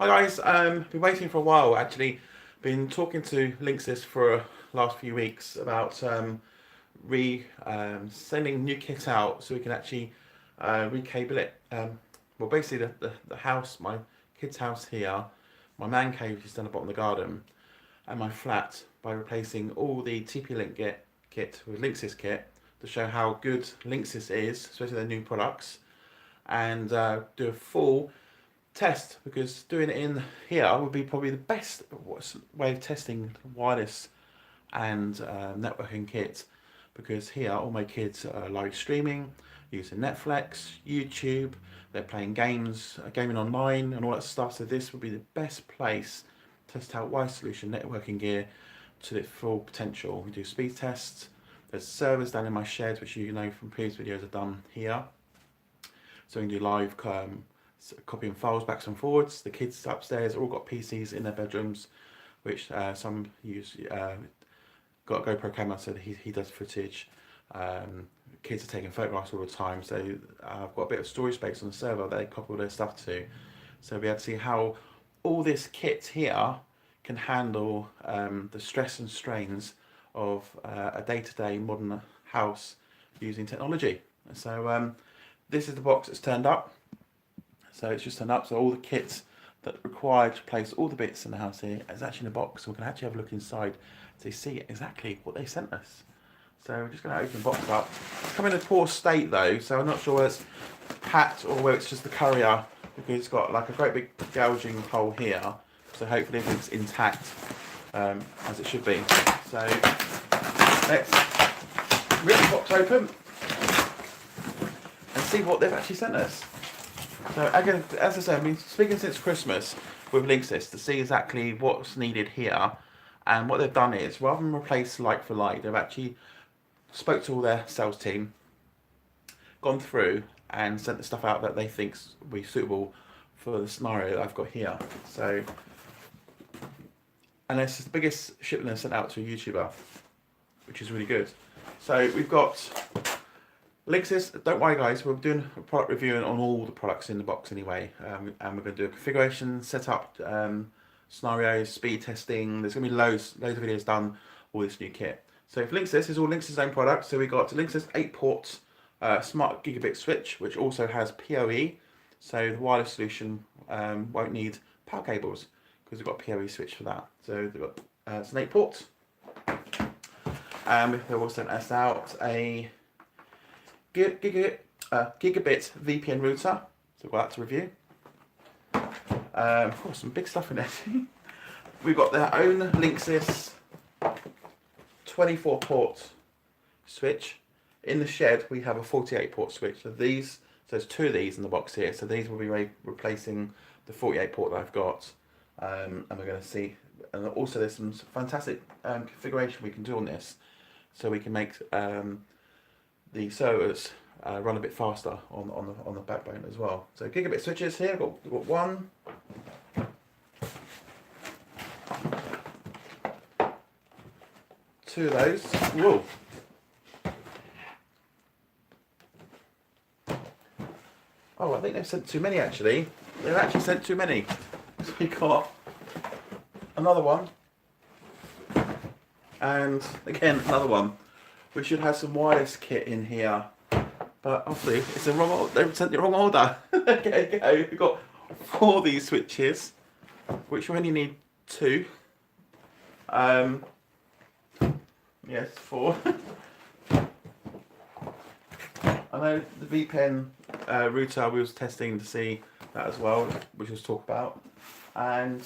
Hi guys, been waiting for a while actually. Been talking to Linksys for last few weeks about sending new kit out so we can actually recable it. Well, basically the house, my kid's house here, my man cave is down the bottom of the garden, and my flat by replacing all the TP-Link kit with Linksys Kit to show how good Linksys is, especially their new products, and do a full test, because doing it in here would be probably the best way of testing wireless and networking kit, because here all my kids are live streaming using Netflix, YouTube, they're playing games, gaming online and all that stuff, so this would be the best place to test out wireless solution networking gear to its full potential. We do speed tests, there's servers down in my shed which you know from previous videos I've done here, so we can do live copying files backwards and forwards. The kids upstairs all got PCs in their bedrooms, which some use. Got a GoPro camera, so he does footage. Kids are taking photographs all the time, so I've got a bit of storage space on the server that they copy all their stuff to. So we have to see how all this kit here can handle the stress and strains of a day-to-day modern house using technology. So this is the box that's turned up. So it's just turned up, so all the kits that are required to place all the bits in the house here is actually in the box, so we can actually have a look inside to see exactly what they sent us. So we're just going to open the box up. It's come in a poor state though, so I'm not sure whether it's packed or whether it's just the courier, because it's got like a great big gouging hole here, so hopefully everything's intact as it should be. So let's rip the box open and see what they've actually sent us. So again, as I said, I've been speaking since Christmas with Linksys to see exactly what's needed here, and what they've done is, rather than replace like for like, they've actually spoke to all their sales team, gone through and sent the stuff out that they think will be suitable for the scenario that I've got here. So, and it's the biggest shipment they've sent out to a YouTuber, which is really good. So we've got Linksys, don't worry guys, we're doing a product review on all the products in the box anyway, and we're going to do a configuration, setup, scenarios, speed testing. There's going to be loads of videos done, all this new kit. So for Linksys, is all Linksys' own product. So we got Linksys 8-port smart gigabit switch, which also has PoE, so the wireless solution won't need power cables, because we've got a PoE switch for that. So they've got it's an 8-port. They've also sent us out a gigabit VPN router, so we've got that to review. Oh, some big stuff in there. We've got their own Linksys 24-port switch. In the shed we have a 48-port switch. So there's two of these in the box here. So these will be replacing the 48-port that I've got, and we're going to see. And also there's some fantastic configuration we can do on this, so we can make the servers run a bit faster on the backbone as well. So gigabit switches here, we've got one, two of those. Whoa! Oh, I think they've sent too many actually. They've actually sent too many. So we got another one, and again another one. We should have some wireless kit in here, but obviously it's the wrong. They've sent the wrong order. Okay, we've got 4 of these switches, which we only need 2. Yes, 4. I know the VPN router we was testing to see that as well, which we'll talk about, and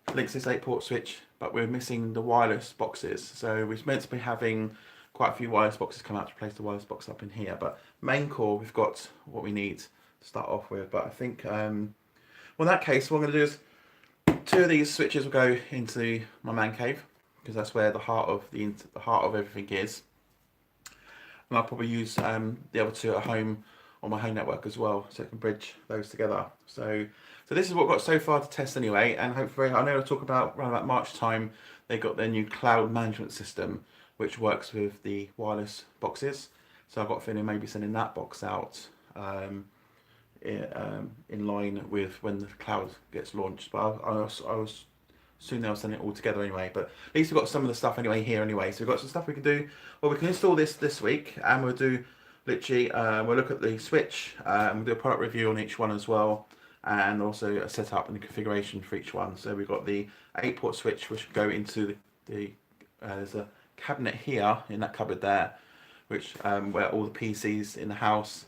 Linksys 8-port switch, but we're missing the wireless boxes. So we're meant to be having quite a few wireless boxes come out to replace the wireless box up in here, but main core we've got what we need to start off with. But I think well, in that case what I'm going to do is 2 of these switches will go into my man cave, because that's where the heart of everything is, and I'll probably use the other 2 at home on my home network as well, so I can bridge those together. So this is what we've got so far to test anyway, and hopefully, I know I'll talk about around about March time, they got their new cloud management system, which works with the wireless boxes. So I've got a feeling maybe sending that box out in line with when the cloud gets launched. But I was soon they'll send it all together anyway. But at least we've got some of the stuff anyway here anyway. So we've got some stuff we can do. Well, we can install this week, and we'll do literally we'll look at the switch. We'll do a product review on each one as well, and also a setup and the configuration for each one. So we've got the 8-port switch, which will go into there's a cabinet here in that cupboard there, which where all the PCs in the house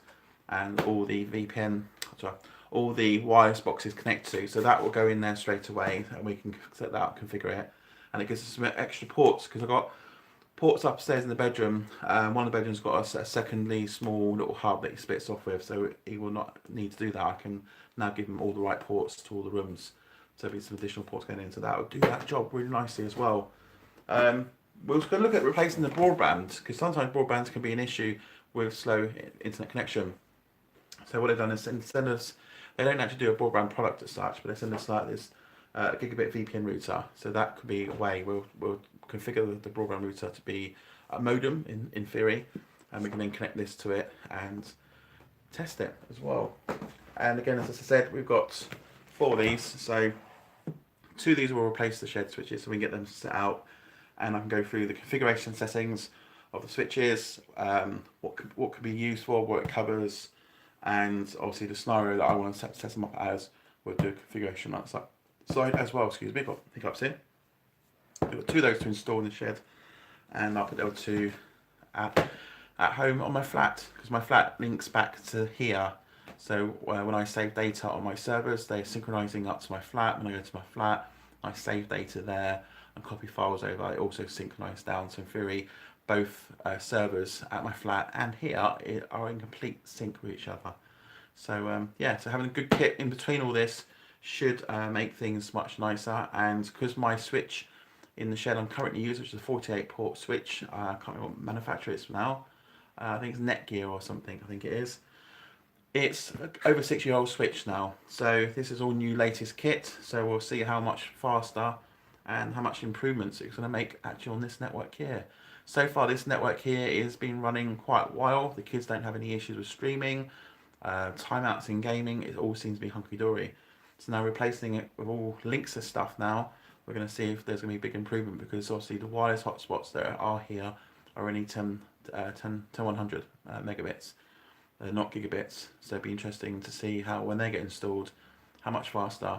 and all the all the wireless boxes connect to. So that will go in there straight away, and we can set that up, configure it, and it gives us some extra ports because I've got ports upstairs in the bedroom. One of the bedrooms got a secondly small little hub that he splits off with, so he will not need to do that. I can now give him all the right ports to all the rooms, so there'll be some additional ports going in, so that will do that job really nicely as well. We're just going to look at replacing the broadband, because sometimes broadbands can be an issue with slow internet connection. So what they've done is send us, they don't actually do a broadband product as such, but they send us like this gigabit VPN router. So that could be a way. We'll configure the broadband router to be a modem in theory, and we can then connect this to it and test it as well. And again, as I said, we've got 4 of these, so 2 of these will replace the shed switches, so we can get them set out, and I can go through the configuration settings of the switches, what could be used for, what it covers, and obviously the scenario that I want to set them up as. We'll do a configuration on that side as well. Excuse me, got hiccups here. We've got 2 of those to install in the shed, and I'll put the other 2 at home on my flat, because my flat links back to here. So when I save data on my servers, they're synchronizing up to my flat. When I go to my flat, I save data there and copy files over. I also synchronize down. So in theory, both servers at my flat and here are in complete sync with each other. So yeah, so having a good kit in between all this should make things much nicer. And because my switch in the shed I'm currently using, which is a 48-port switch, I can't remember what manufacturer it's now. I think it's Netgear or something, I think it is. It's over 6-year-old switch now, so this is all new latest kit, so we'll see how much faster and how much improvements it's going to make actually on this network here. So far this network here has been running quite a while. The kids don't have any issues with streaming, timeouts in gaming, it all seems to be hunky-dory. So now replacing it with all Linksys stuff now, we're going to see if there's going to be a big improvement, because obviously the wireless hotspots that are here are only 100 megabits. They're not gigabits, so it'd be interesting to see how, when they get installed, how much faster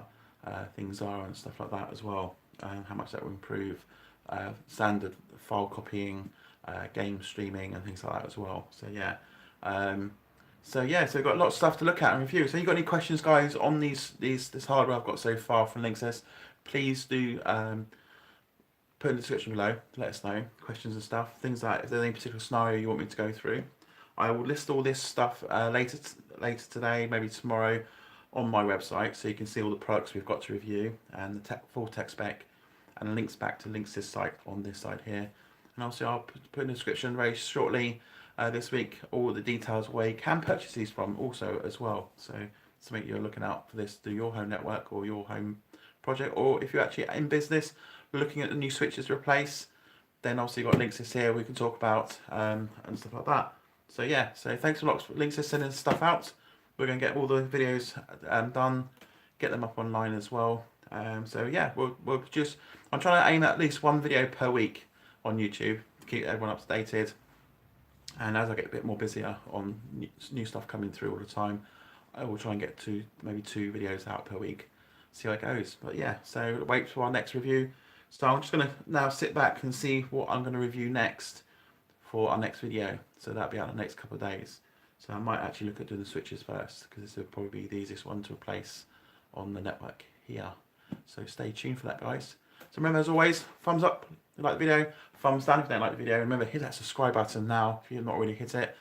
things are and stuff like that as well, and how much that will improve standard file copying, game streaming and things like that as well. So yeah, so we've got a lot of stuff to look at and review. So you got any questions, guys, on this hardware I've got so far from Linksys, please do put in the description below to let us know questions and stuff, things like if there's any particular scenario you want me to go through. I will list all this stuff later today, maybe tomorrow, on my website, so you can see all the products we've got to review and the full tech spec, and links back to Linksys site on this side here. And also I'll put in the description very shortly this week all the details where you can purchase these from also as well. So something you're looking out for this to do your home network or your home project, or if you're actually in business looking at the new switches to replace, then obviously you've got Linksys here we can talk about and stuff like that. So yeah, so thanks a lot for Linksys sending stuff out. We're going to get all the videos done, get them up online as well. So yeah, we'll just, I'm trying to aim at least 1 video per week on YouTube to keep everyone up to date. And as I get a bit more busier on new stuff coming through all the time, I will try and get to maybe 2 videos out per week, see how it goes. But yeah, so wait for our next review. So I'm just going to now sit back and see what I'm going to review next for our next video. So that'll be out in the next couple of days. So I might actually look at doing the switches first, because this will probably be the easiest one to replace on the network here. So stay tuned for that, guys. So remember, as always, thumbs up if you like the video, thumbs down if you don't like the video. Remember, hit that subscribe button now if you've not already hit it,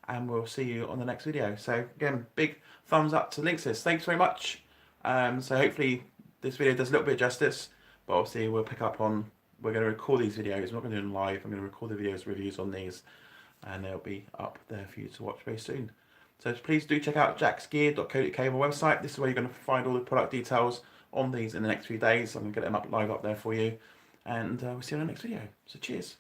and we'll see you on the next video. So again, big thumbs up to Linksys. Thanks very much. So hopefully this video does a little bit of justice, but obviously we'll pick up on, we're going to record these videos. We're not going to do them live. I'm going to record the videos, reviews on these, and they'll be up there for you to watch very soon. So please do check out jacksgear.co.uk, my website. This is where you're going to find all the product details on these in the next few days. I'm going to get them live up there for you, and we'll see you on the next video. So cheers.